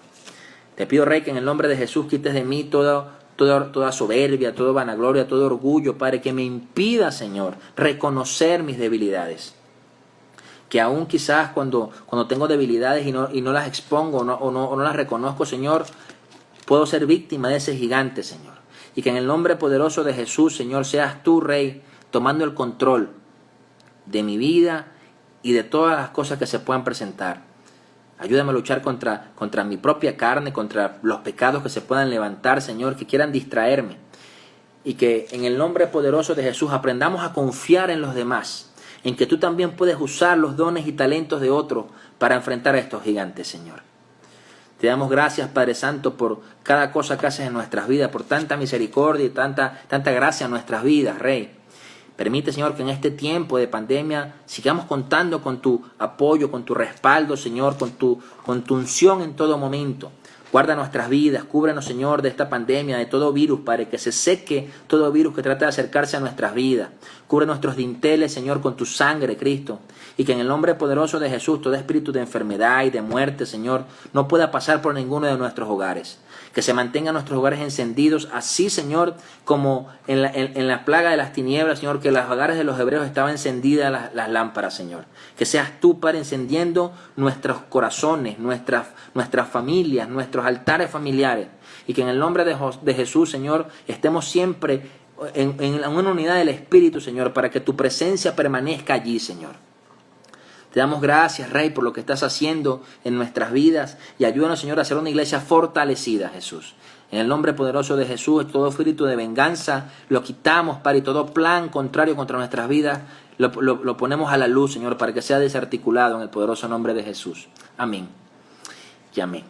Te pido, Rey, que en el nombre de Jesús quites de mí toda soberbia, toda vanagloria, todo orgullo, Padre, que me impida, Señor, reconocer mis debilidades. Que aún quizás cuando tengo debilidades y no las expongo o no las reconozco, Señor, puedo ser víctima de ese gigante, Señor. Y que en el nombre poderoso de Jesús, Señor, seas tú, Rey, tomando el control de mi vida y de todas las cosas que se puedan presentar. Ayúdame a luchar contra mi propia carne, contra los pecados que se puedan levantar, Señor, que quieran distraerme. y que en el nombre poderoso de Jesús aprendamos a confiar en los demás, en que tú también puedes usar los dones y talentos de otros para enfrentar a estos gigantes, Señor. Te damos gracias, Padre Santo, por cada cosa que haces en nuestras vidas, por tanta misericordia y tanta gracia en nuestras vidas, Rey. Permite, Señor, que en este tiempo de pandemia sigamos contando con tu apoyo, con tu respaldo, Señor, con tu unción en todo momento. Guarda nuestras vidas, cúbrenos, Señor, de esta pandemia, de todo virus, Padre, que se seque todo virus que trata de acercarse a nuestras vidas. Cubre nuestros dinteles, Señor, con tu sangre, Cristo. Y que en el nombre poderoso de Jesús, todo espíritu de enfermedad y de muerte, Señor, no pueda pasar por ninguno de nuestros hogares. Que se mantengan nuestros hogares encendidos, así, Señor, como en la plaga de las tinieblas, Señor, que en los hogares de los hebreos estaban encendidas las lámparas, Señor. Que seas tú, Padre, encendiendo nuestros corazones, nuestras familias, nuestros altares familiares. Y que en el nombre de Jesús, Señor, estemos siempre en una unidad del Espíritu, Señor, para que tu presencia permanezca allí, Señor. Te damos gracias, Rey, por lo que estás haciendo en nuestras vidas y ayúdanos, Señor, a ser una iglesia fortalecida, Jesús. En el nombre poderoso de Jesús, todo espíritu de venganza lo quitamos, Padre, y todo plan contrario contra nuestras vidas lo ponemos a la luz, Señor, para que sea desarticulado en el poderoso nombre de Jesús. Amén y amén.